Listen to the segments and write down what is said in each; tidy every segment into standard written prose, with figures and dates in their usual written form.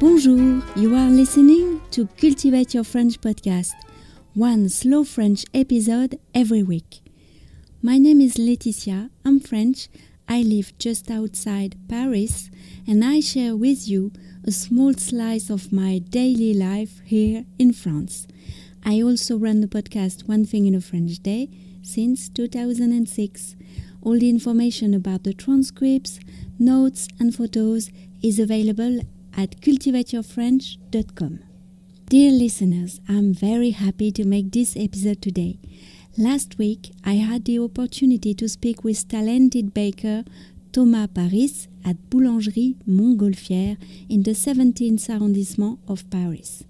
Bonjour, you are listening to Cultivate Your French podcast, one slow French episode every week. My name is Laetitia, I'm French, I live just outside Paris, and I share with you a small slice of my daily life here in France. I also run the podcast One Thing in a French Day since 2006. All the information about the transcripts, notes and photos is available at cultivateyourfrench.com. Dear listeners, I'm very happy to make this episode today. Last week, I had the opportunity to speak with talented baker Thomas Paris at Boulangerie Montgolfière in the 17th arrondissement of Paris.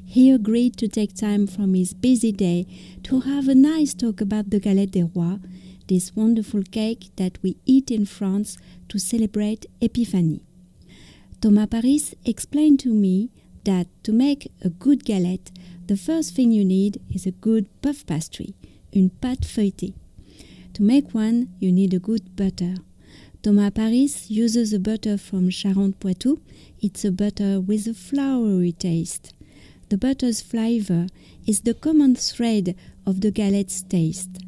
He agreed to take time from his busy day to have a nice talk about the Galette des Rois, this wonderful cake that we eat in France to celebrate Epiphany. Thomas Paris explained to me that to make a good galette, the first thing you need is a good puff pastry, une pâte feuilletée. To make one, you need a good butter. Thomas Paris uses a butter from Charentes-Poitou. It's a butter with a floury taste. The butter's flavor is the common thread of the galette's taste.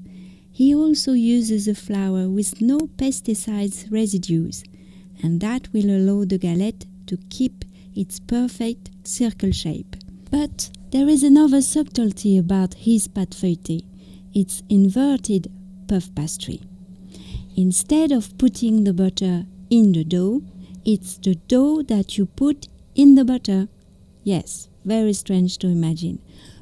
He also uses a flour with no pesticides residues, and that will allow the galette to keep its perfect circle shape. But there is another subtlety about his pâte feuilletée. It's inverted puff pastry. Instead of putting the butter in the dough, it's the dough that you put in the butter. Yes, very strange to imagine.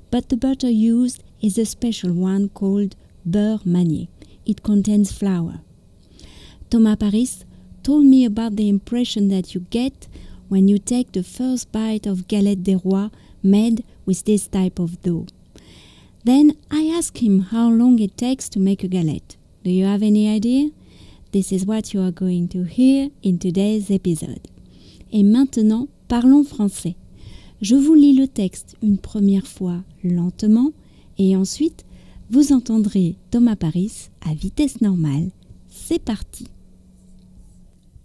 But the butter used is a special one called beurre manié. It contains flour. Thomas Paris told me about the impression that you get when you take the first bite of Galette des Rois made with this type of dough. Then I asked him how long it takes to make a galette. Do you have any idea? This is what you are going to hear in today's episode. Et maintenant, parlons français. Je vous lis le texte une première fois lentement et ensuite vous entendrez Thomas Paris à vitesse normale. C'est parti.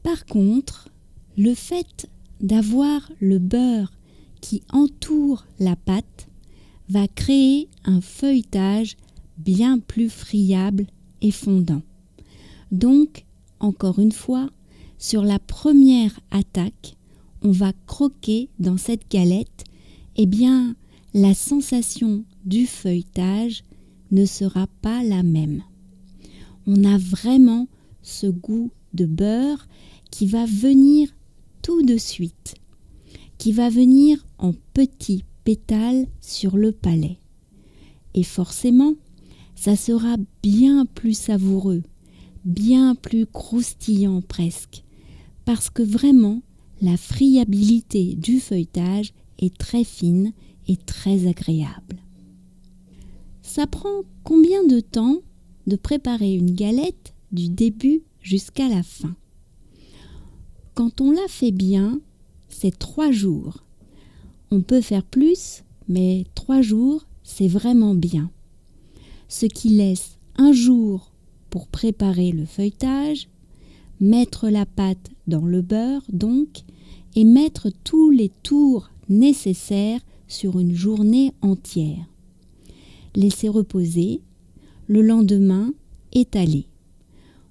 Par contre, le fait d'avoir le beurre qui entoure la pâte va créer un feuilletage bien plus friable et fondant. Donc, encore une fois, sur la première attaque, on va croquer dans cette galette, eh bien, la sensation du feuilletage ne sera pas la même. On a vraiment ce goût de beurre qui va venir tout de suite, qui va venir en petits pétales sur le palais. Et forcément, ça sera bien plus savoureux, bien plus croustillant presque, parce que vraiment, la friabilité du feuilletage est très fine et très agréable. Ça prend combien de temps de préparer une galette du début jusqu'à la fin? Quand on la fait bien, c'est 3 jours. On peut faire plus, mais 3 jours, c'est vraiment bien. Ce qui laisse 1 jour pour préparer le feuilletage, mettre la pâte dans le beurre donc, et mettre tous les tours nécessaires sur une journée entière. Laisser reposer, le lendemain, étaler.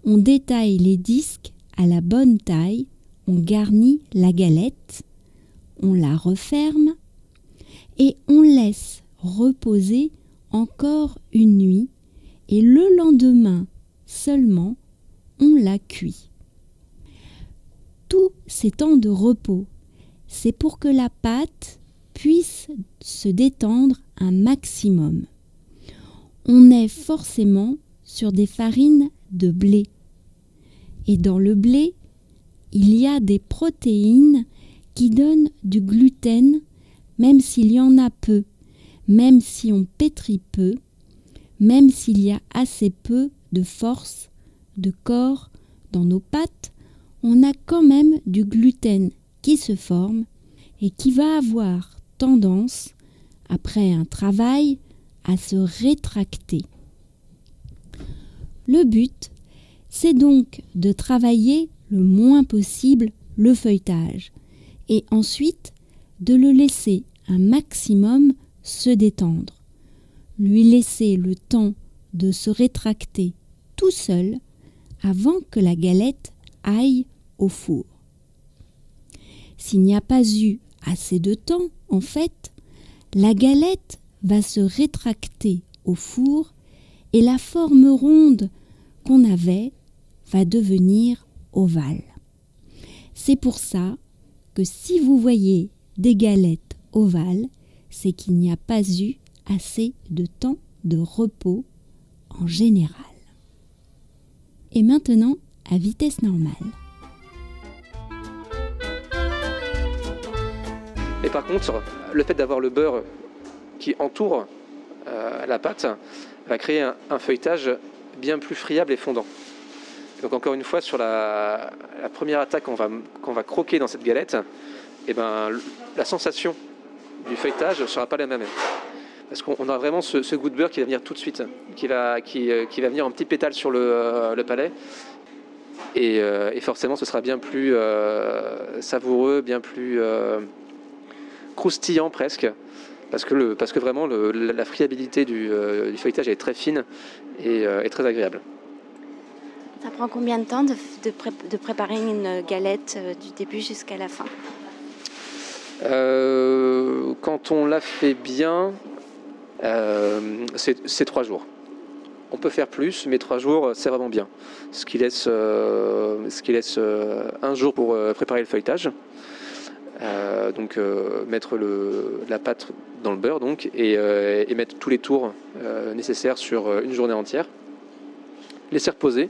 On détaille les disques à la bonne taille, on garnit la galette, on la referme et on laisse reposer encore une nuit et le lendemain seulement, on la cuit. Tous ces temps de repos, c'est pour que la pâte puisse se détendre un maximum. On est forcément sur des farines de blé. Et dans le blé, il y a des protéines qui donnent du gluten, même s'il y en a peu, même si on pétrit peu, même s'il y a assez peu de force, de corps dans nos pâtes, on a quand même du gluten qui se forme et qui va avoir tendance, après un travail, à se rétracter. Le but, c'est donc de travailler le moins possible le feuilletage et ensuite de le laisser un maximum se détendre. Lui laisser le temps de se rétracter tout seul avant que la galette aille au four. S'il n'y a pas eu assez de temps, en fait, la galette va se rétracter au four et la forme ronde qu'on avait va devenir ovale. C'est pour ça que si vous voyez des galettes ovales, c'est qu'il n'y a pas eu assez de temps de repos en général. Et maintenant, à vitesse normale. Et par contre, le fait d'avoir le beurre qui entoure la pâte va créer un feuilletage bien plus friable et fondant. Donc encore une fois, sur la première attaque qu'on va croquer dans cette galette, et la sensation du feuilletage ne sera pas la même. Parce qu'on a vraiment ce goût de beurre qui va venir tout de suite, qui va venir en petits pétales sur le palais. Et forcément, ce sera bien plus savoureux, bien plus croustillant presque. Parce que vraiment, la friabilité du feuilletage est très fine et très agréable. Ça prend combien de temps de préparer une galette du début jusqu'à la fin ? Quand on la fait bien, c'est 3 jours. On peut faire plus, mais 3 jours, c'est vraiment bien. Ce qui laisse 1 jour pour préparer le feuilletage. Donc mettre la pâte dans le beurre donc, et mettre tous les tours nécessaires sur une journée entière. Laisser reposer.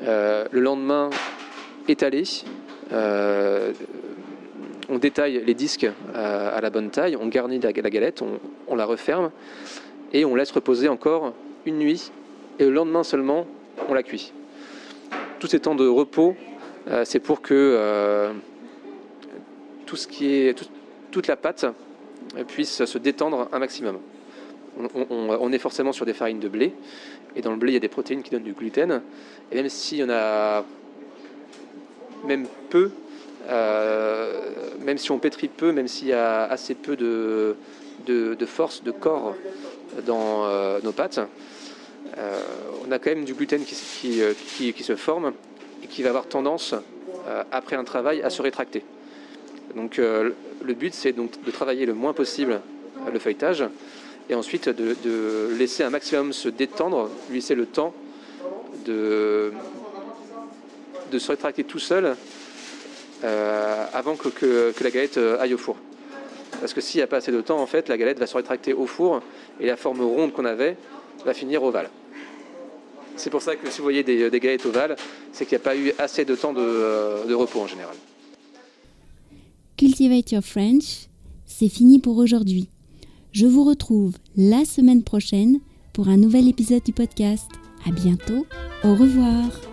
Le lendemain, étaler. On détaille les disques à la bonne taille, on garnit la galette, on la referme et on laisse reposer encore une nuit. Et le lendemain seulement, on la cuit. Tous ces temps de repos, c'est pour que toute la pâte puisse se détendre un maximum. On est forcément sur des farines de blé, et dans le blé, il y a des protéines qui donnent du gluten. Et même s'il y en a même peu, même si on pétrit peu, même s'il y a assez peu de force, de corps dans nos pâtes, on a quand même du gluten qui se forme et qui va avoir tendance, après un travail, à se rétracter. Donc le but, c'est donc de travailler le moins possible le feuilletage et ensuite de laisser un maximum se détendre, lui laisser le temps de se rétracter tout seul avant que la galette aille au four. Parce que s'il n'y a pas assez de temps, en fait, la galette va se rétracter au four et la forme ronde qu'on avait va finir ovale. C'est pour ça que si vous voyez des galettes ovales, c'est qu'il n'y a pas eu assez de temps de repos en général. Cultivate Your French, c'est fini pour aujourd'hui. Je vous retrouve la semaine prochaine pour un nouvel épisode du podcast. À bientôt, au revoir.